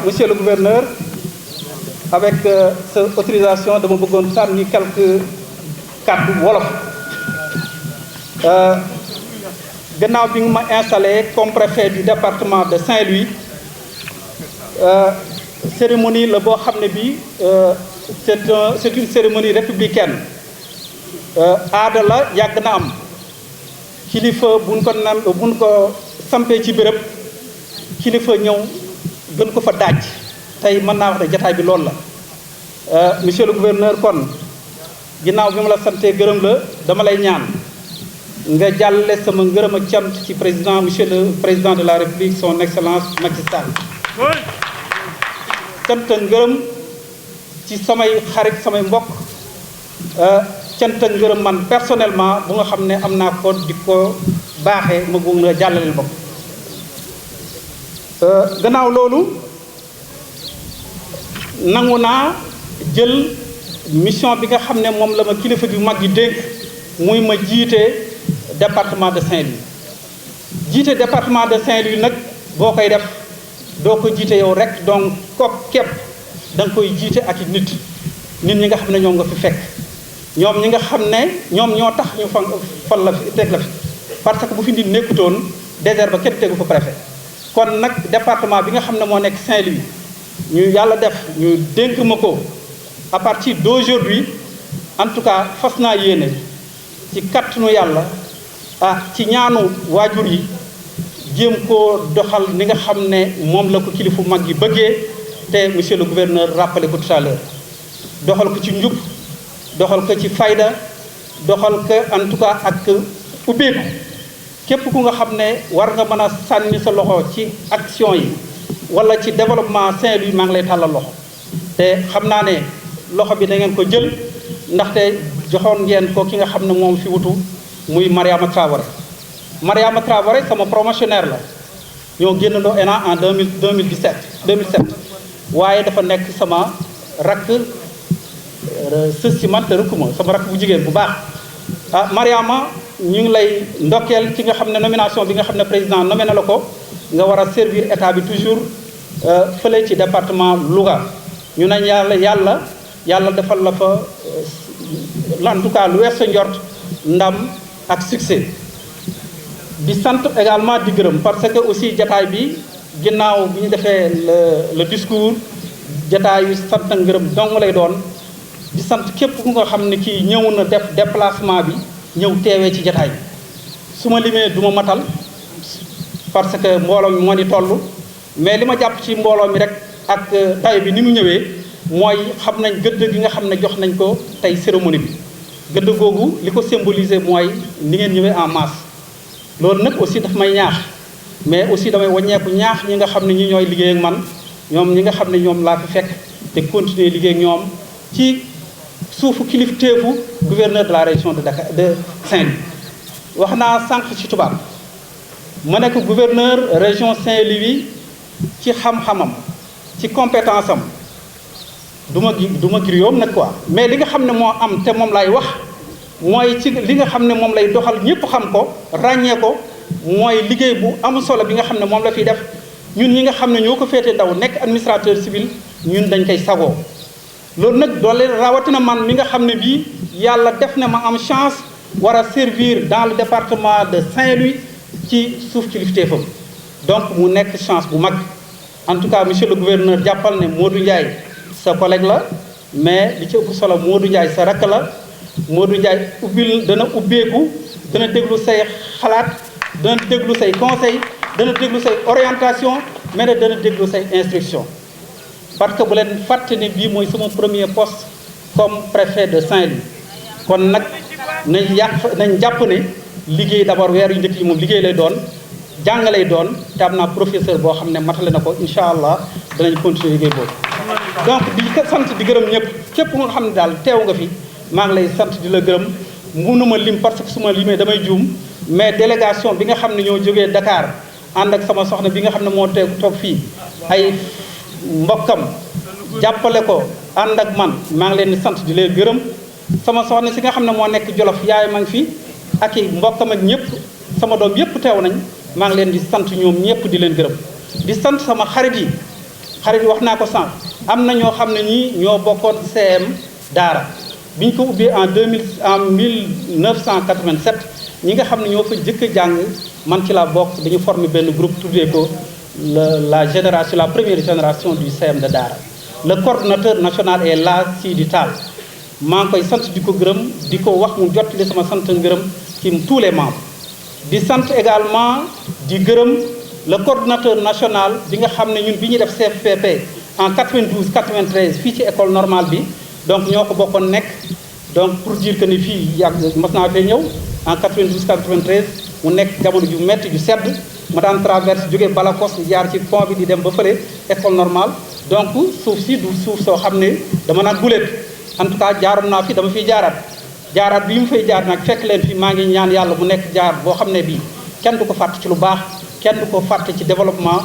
Monsieur le gouverneur, avec cette autorisation dama bëggoon sànni quelques kàddu wolof gannaaw bi nga ma installé comme préfet du département de Saint-Louis cérémonie la boo xam ne bii c'est une cérémonie républicaine aada la yàgg na am kilifa buñ ko sampee ci béréb kilifa ñëw gën ko fa daaj tey mën naa wax ne jataay bi loolu la monsieur le gouverneur kon ginnaaw bi ma la santee gërëm la dama lay ñaan nga jàllale sama ngërëm ak cant ci président monsieur le président de la république son excellence Macky Sall cant ak ngërëm ci samay xarit samay mbokk cant ak ngërëm man personnellement bu nga xam ne am naa ko di ko baaxee ma bëgg nga jàllaleel mbokk gannaaw loolu nangu naa jël mission bi nga xam ne moom la ma kilifa bi mag yi dénk muy ma jiite département de Saint-Louis jiite département de Saint-Louis nag boo koy def doo ko jiite yow rek donc kook képp da nga koy jiite ak nit ñi nga xam ne ñoom nga fi fekk ñoom ñi nga xam ne ñoom ñoo tax ñu fal la fi teg la fi parce que bu fi nit nekkutoon désert ba kenn tegu fa préfet kon nag département bi nga xam ne moo nekk Saint-Louis ñu yàlla def ñu dénk ma ko à partir d'aujourd'hui en tout cas fas naa yéene ci kattanu yàlla ci ñaanu waajur yi jéem koo doxal ni nga xam ne moom la ko kilifu mag yi bëggee te monsieur le gouverneur rappelé ko tout à l'heure doxal ko ci njub doxal ko ci fayda doxal ko en tout cas ak ubbeeku képp ku nga xam ne war nga mën a sànni sa loxo ci action yi wala ci développement Saint-Louis maa ngi lay tàllal loxo te xam naa ne loxo bi da ngeen ko jël ndaxte joxoon ngeen ko ki nga xam ne moom fi wutu muy Mariama Traoré Mariama Traoré sama promotionnaire la ñoo génnandoo ENA en 2017 waaye dafa nekk sama rakk sës ci man te rëkkuma sama rakk bu jigéen bu baax Mariama ñu ngi lay ndokkeel ci nga xam ne nomination bi nga xam ne président nommé na la ko nga war a servir état bi toujours fële ci département Louga ñu nañ yàlla defal la fa en tout cas lu wees sa njort ndam ak succès di sant également di gërëm parce que aussi jataay bi ginnaaw bi ñu defee le discours jataay yu sant ak ngërëm dong lay doon di sant képp ku nga xam ne kii ñëw na def déplacement bi ñëw teewee ci jataay bi su ma limee du ma matal parce que mbooloo mi moo ni toll mais li ma jàpp ci mbooloo mi rek ak tay bi ni mu ñëwee mooy xam nañ gëdd gi nga xam ne jox nañ ko tey cérémonie bi gëdd googu li ko symboliser mooy ni ngeen ñëwee en masse loolu nag aussi daf may ñaax mais aussi damay waññeeku ñaax ñi nga xam ne ñi ñooy liggéey ak man ñoom ñi nga xam ne ñoom laa fi fekk te continuer liggéey ak ñoom ci suufu kilifteefu gouverneur de la région de Dakar de Saint-Louis wax naa sànq ci tubaab ma nekk gouverneur région Saint-Louis ci xam-xamam ci compétence am du ma grioom nag quoi mais li nga xam ne moo am te moom lay wax mooy ci li nga xam ne moom lay doxal ñëpp xam ko ràññee ko mooy liggéey bu am solo bi nga xam ne moom la fiy def ñun ñi nga xam ne ñoo ko féete ndaw nekk administrateur civil ñun dañ koy sagoo loolu nag doole rawatina man mi nga xam ne bii yàlla def na ma am chance war a servir dans le département de Saint-Louis ci suuf kilifteefam donc mu nekk chance bu mag en tout cas monsieur le gouverneur jàppal ne Modou Ndiaye sa collègue la mais li ci ëpp solo Modou Ndiaye sa rakk la Modou Ndiaye dana ubbeeku dana déglu say xalaat dana déglu say conseil dana déglu say orientation mais ne dana déglu say instruction parce que bu leen fàtte ne bii mooy sama premier poste comme préfet de Saint-Louis kon nag nañ jàpp ne liggéey d'abord weer yu njëkk yi moom liggéey lay doon jàng lay doon te am naa professeur boo xam ne matale na ko incha allah danañ continuer liggéey boobu donc di sant di gërëm ñëpp képp nga xam ne daal teew nga fi maa ngi lay sant di la gërëm mënuma lim parce que su ma limee damay juum mais délégation bi nga xam ne ñoo jógee Dakar ànd ak sama soxna bi nga xam ne moo toog fii ay mbokkam jàppale ko ànd ak man maa ngi leen di sant di leen gërëm sama soxna si nga xam ne moo nekk Jolof yaay ma ngi fi ak i mbokkam ak ñëpp sama doom yëpp teew nañ maa ngi leen di sant ñoom ñëpp di leen gërëm di sant sama xarit yi xarit yi wax naa ko sànq am na ñoo xam ne ñii ñoo bokkoon CM Daara bi ñu ko ubbee en 1987 ñi nga xam ne ñoo fa jëkk a jàng man ci la bokk dañu former benn groupe tuddee ko la première génération du CM de Daara. Le coordonnateur national est là Sidi Tall maa ngi koy sant di ko gërëm di ko wax mu jottali sama sant ngërëm ci tous les membres di sant également di gërëm le coordonnateur national bi nga xam ne ñun bi ñuy def CFPP en 92 93 fii ci école normale bi donc ñoo ko bokkoon nekk donc pour dire que ni fii yàgg mas naa fee ñëw en 92 93 mu nekk jamono ju metti ju sedd ma daan traverse jóge Balakos jaar ci pont bi di dem ba fële école normale donc suuf si du suuf soo xam ne dama naan guléet en tout cas jaaroon naa fi dama fiy jaaraat bi mu fay jaar nag fekk leen fi maa ngi ñaan yàlla mu nekk jaar boo xam ne bii kenn du ko fàtte ci lu baax kenn du ko fàtte ci développement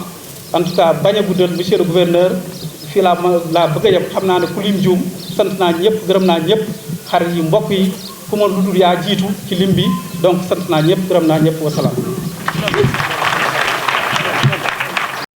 en tout cas bañ a guddal monsieur le gouverneur fii laa bëgg a yem xam naa ne ku lim juum sant naa ñëpp gërëm naa ñëpp xarit yi mbokk yi ku ma lu dul yaa jiitu ci lim bi donc sant naa ñëpp gërëm naa ñëpp wasalaam